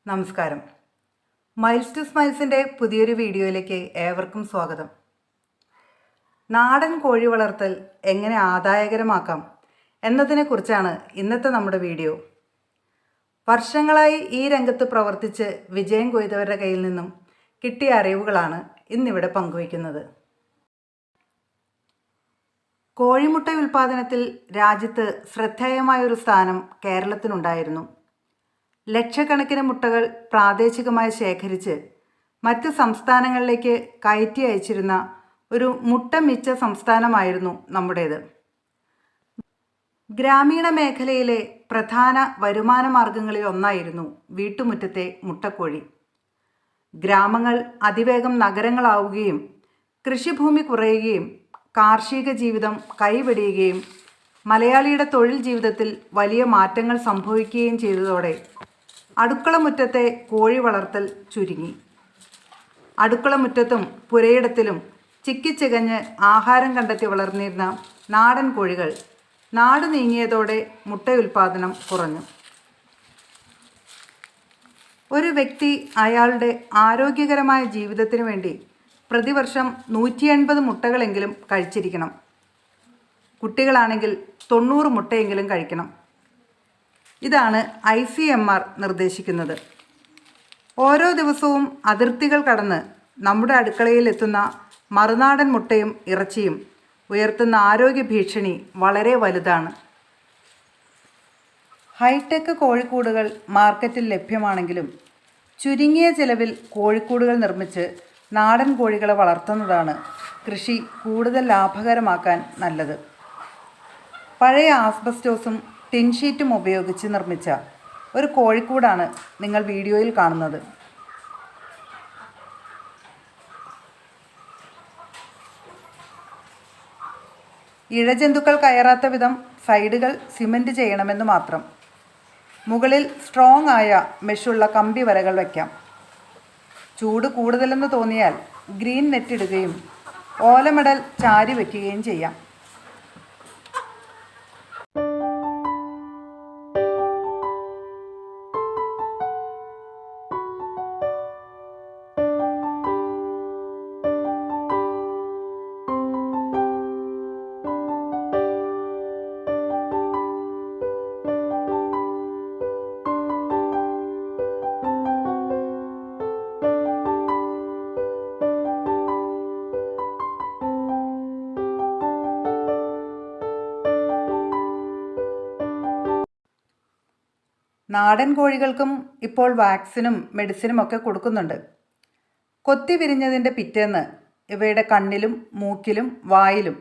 നമസ്കാരം. Miles to സ്മൈൽസിൻ്റെ പുതിയൊരു വീഡിയോയിലേക്ക് ഏവർക്കും സ്വാഗതം. നാടൻ കോഴി വളർത്തൽ എങ്ങനെ ആദായകരമാക്കാം എന്നതിനെക്കുറിച്ചാണ് ഇന്നത്തെ നമ്മുടെ വീഡിയോ. വർഷങ്ങളായി ഈ രംഗത്ത് പ്രവർത്തിച്ച് വിജയം കൊയ്തവരുടെ കയ്യിൽ നിന്നും കിട്ടിയ അറിവുകളാണ് ഇന്നിവിടെ പങ്കുവയ്ക്കുന്നത്. കോഴിമുട്ട ഉൽപ്പാദനത്തിൽ രാജ്യത്ത് ശ്രദ്ധേയമായൊരു സ്ഥാനം കേരളത്തിനുണ്ടായിരുന്നു. ലക്ഷക്കണക്കിന് മുട്ടകൾ പ്രാദേശികമായി ശേഖരിച്ച് മറ്റ് സംസ്ഥാനങ്ങളിലേക്ക് കയറ്റി അയച്ചിരുന്ന ഒരു മുട്ട മിച്ച സംസ്ഥാനമായിരുന്നു നമ്മുടേത്. ഗ്രാമീണ മേഖലയിലെ പ്രധാന വരുമാന മാർഗങ്ങളിൽ ഒന്നായിരുന്നു വീട്ടുമുറ്റത്തെ മുട്ടക്കോഴി. ഗ്രാമങ്ങൾ അതിവേഗം നഗരങ്ങളാവുകയും കൃഷിഭൂമി കുറയുകയും കാർഷിക ജീവിതം കൈവെടിയുകയും മലയാളിയുടെ തൊഴിൽ ജീവിതത്തിൽ വലിയ മാറ്റങ്ങൾ സംഭവിക്കുകയും ചെയ്തതോടെ അടുക്കളമുറ്റത്തെ കോഴി വളർത്തൽ ചുരുങ്ങി. അടുക്കളമുറ്റത്തും പുരയിടത്തിലും ചിക്കിച്ചികഞ്ഞ് ആഹാരം കണ്ടെത്തി വളർന്നിരുന്ന നാടൻ കോഴികൾ നാട് നീങ്ങിയതോടെ മുട്ടയുൽപാദനം കുറഞ്ഞു. ഒരു വ്യക്തി അയാളുടെ ആരോഗ്യകരമായ ജീവിതത്തിനു വേണ്ടി പ്രതിവർഷം 180 മുട്ടകളെങ്കിലും കഴിച്ചിരിക്കണം. കുട്ടികളാണെങ്കിൽ 90 മുട്ടയെങ്കിലും കഴിക്കണം. ഇതാണ് ICMR നിർദ്ദേശിക്കുന്നത്. ഓരോ ദിവസവും അതിർത്തികൾ കടന്ന് നമ്മുടെ അടുക്കളയിൽ എത്തുന്ന മറുനാടൻ മുട്ടയും ഇറച്ചിയും ഉയർത്തുന്ന ആരോഗ്യ ഭീഷണി വളരെ വലുതാണ്. ഹൈടെക് കോഴിക്കൂടുകൾ മാർക്കറ്റിൽ ലഭ്യമാണെങ്കിലും ചുരുങ്ങിയ ചിലവിൽ കോഴിക്കൂടുകൾ നിർമ്മിച്ച് നാടൻ കോഴികളെ വളർത്തുന്നതാണ് കൃഷി കൂടുതൽ ലാഭകരമാക്കാൻ നല്ലത്. പഴയ ആസ്ബസ്റ്റോസും ടിൻഷീറ്റും ഉപയോഗിച്ച് നിർമ്മിച്ച ഒരു കോഴിക്കൂടാണ് നിങ്ങൾ വീഡിയോയിൽ കാണുന്നത്. ഇഴജന്തുക്കൾ കയറാത്ത വിധം സൈഡുകൾ സിമൻറ്റ് ചെയ്യണമെന്ന് മാത്രം. മുകളിൽ സ്ട്രോങ് ആയ മെഷുള്ള കമ്പി വരകൾ വയ്ക്കാം. ചൂട് കൂടുതലെന്ന് തോന്നിയാൽ ഗ്രീൻ നെറ്റ് ഇടുകയും ഓലമടൽ ചാരി വയ്ക്കുകയും ചെയ്യാം. നാടൻ കോഴികൾക്കും ഇപ്പോൾ വാക്സിനും മെഡിസിനും ഒക്കെ കൊടുക്കുന്നുണ്ട്. കൊത്തി വിരിഞ്ഞതിൻ്റെ പിറ്റേന്ന് ഇവയുടെ കണ്ണിലും മൂക്കിലും വായിലും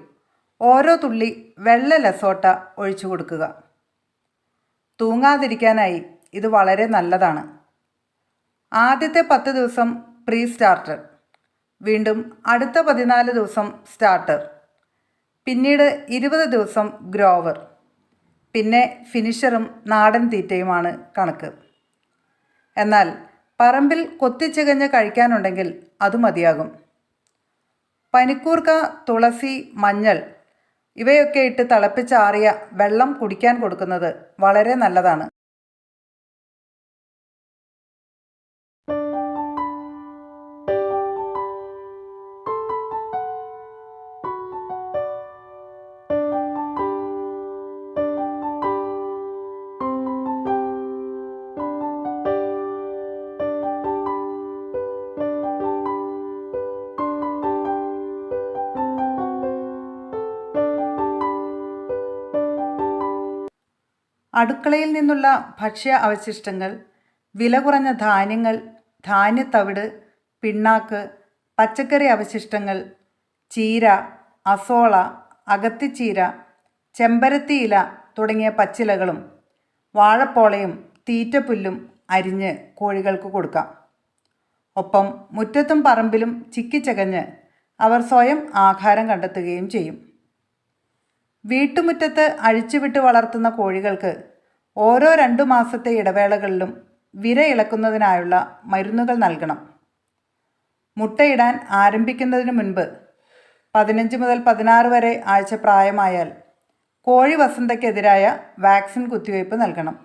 ഓരോ തുള്ളി വെള്ള ലസോട്ട ഒഴിച്ചു കൊടുക്കുക. തൂങ്ങാതിരിക്കാനായി ഇത് വളരെ നല്ലതാണ്. ആദ്യത്തെ 10 ദിവസം പ്രീ സ്റ്റാർട്ടർ, വീണ്ടും അടുത്ത 14 ദിവസം സ്റ്റാർട്ടർ, പിന്നീട് 20 ദിവസം ഗ്രോവർ, പിന്നെ ഫിനിഷറും നാടൻ തീറ്റയുമാണ് കണക്ക്. എന്നാൽ പറമ്പിൽ കൊത്തിച്ചികഞ്ഞ് കഴിക്കാനുണ്ടെങ്കിൽ അത് മതിയാകും. പനിക്കൂർക്ക, തുളസി, മഞ്ഞൾ ഇവയൊക്കെ ഇട്ട് തിളപ്പിച്ചാറിയ വെള്ളം കുടിക്കാൻ കൊടുക്കുന്നത് വളരെ നല്ലതാണ്. അടുക്കളയിൽ നിന്നുള്ള ഭക്ഷ്യ അവശിഷ്ടങ്ങൾ, വില കുറഞ്ഞ ധാന്യങ്ങൾ, ധാന്യത്തവിട്, പിണ്ണാക്ക്, പച്ചക്കറി അവശിഷ്ടങ്ങൾ, ചീര, അസോള, അകത്തിച്ചീര, ചെമ്പരത്തിയില തുടങ്ങിയ പച്ചിലകളും വാഴപ്പോളയും തീറ്റപ്പുല്ലും അരിഞ്ഞ് കോഴികൾക്ക് കൊടുക്കാം. ഒപ്പം മുറ്റത്തും പറമ്പിലും ചിക്കിച്ചകഞ്ഞ് അവർ സ്വയം ആഹാരം കണ്ടെത്തുകയും ചെയ്യും. വീട്ടുമുറ്റത്ത് അഴിച്ചുവിട്ട് വളർത്തുന്ന കോഴികൾക്ക് ഓരോ 2 മാസത്തെ ഇടവേളകളിലും വിര ഇളക്കുന്നതിനായുള്ള മരുന്നുകൾ നൽകണം. മുട്ടയിടാൻ ആരംഭിക്കുന്നതിന് മുൻപ് 15 മുതൽ 16 വരെ ആഴ്ച പ്രായമായാൽ കോഴി വസന്തയ്ക്കെതിരായ വാക്സിൻ കുത്തിവയ്പ് നൽകണം.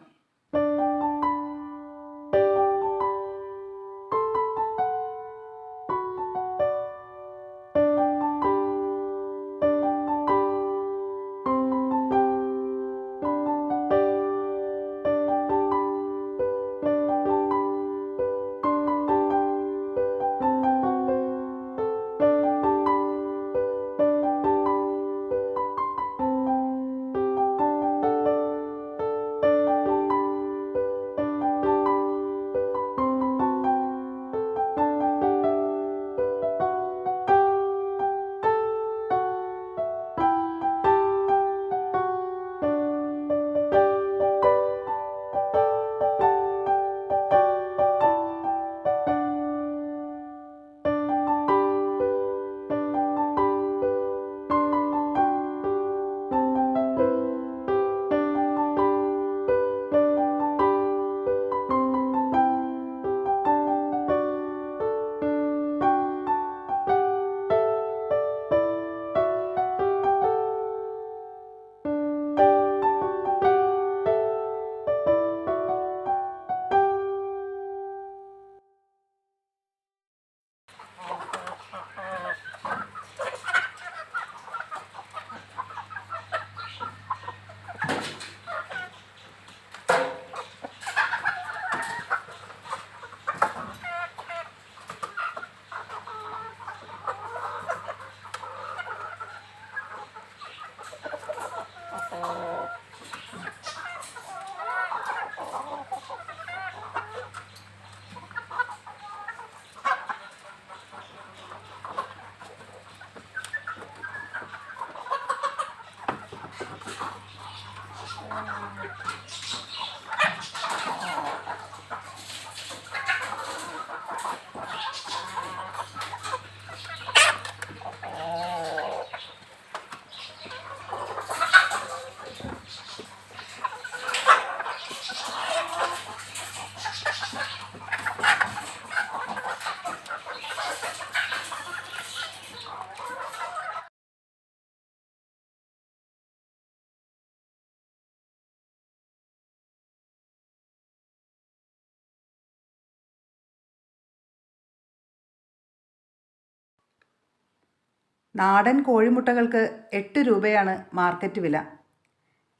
നാടൻ കോഴിമുട്ടകൾക്ക് 8 രൂപയാണ് മാർക്കറ്റ് വില.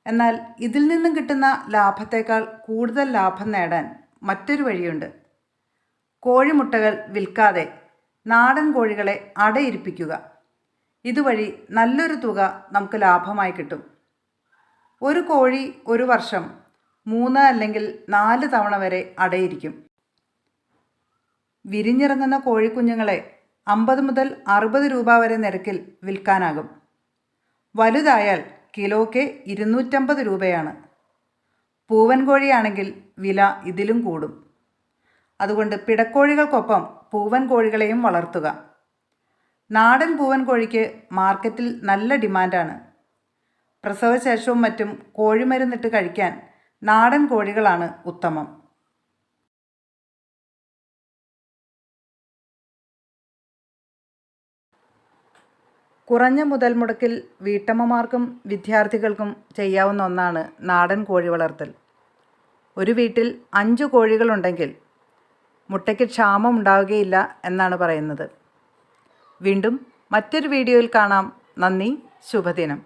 എന്നാൽ ഇതിൽ നിന്നും കിട്ടുന്ന ലാഭത്തേക്കാൾ കൂടുതൽ ലാഭം നേടാൻ മറ്റൊരു വഴിയുണ്ട്. കോഴിമുട്ടകൾ വിൽക്കാതെ നാടൻ കോഴികളെ അടയിരിപ്പിക്കുക. ഇതുവഴി നല്ലൊരു തുക നമുക്ക് ലാഭമായി കിട്ടും. ഒരു കോഴി ഒരു വർഷം 3 അല്ലെങ്കിൽ 4 തവണ വരെ അടയിരിക്കും. വിരിഞ്ഞിറങ്ങുന്ന കോഴിക്കുഞ്ഞുങ്ങളെ 50 മുതൽ 60 രൂപ വരെ നിരക്കിൽ വിൽക്കാനാകും. വലുതായാൽ കിലോയ്ക്ക് 250 രൂപയാണ്. പൂവൻ കോഴിയാണെങ്കിൽ വില ഇതിലും കൂടും. അതുകൊണ്ട് പിടക്കോഴികൾക്കൊപ്പം പൂവൻ കോഴികളെയും വളർത്തുക. നാടൻ പൂവൻ കോഴിക്ക് മാർക്കറ്റിൽ നല്ല ഡിമാൻഡാണ്. പ്രസവശേഷവും മറ്റും കോഴിമരുന്നിട്ട് കഴിക്കാൻ നാടൻ കോഴികളാണ് ഉത്തമം. കുറഞ്ഞ മുതൽ മുടക്കിൽ വീട്ടമ്മമാർക്കും വിദ്യാർത്ഥികൾക്കും ചെയ്യാവുന്ന ഒന്നാണ് നാടൻ കോഴി വളർത്തൽ. ഒരു വീട്ടിൽ 5 കോഴികളുണ്ടെങ്കിൽ മുട്ടയ്ക്ക് ക്ഷാമം ഉണ്ടാവുകയില്ല എന്നാണ് പറയുന്നത്. വീണ്ടും മറ്റൊരു വീഡിയോയിൽ കാണാം. നന്ദി. ശുഭദിനം.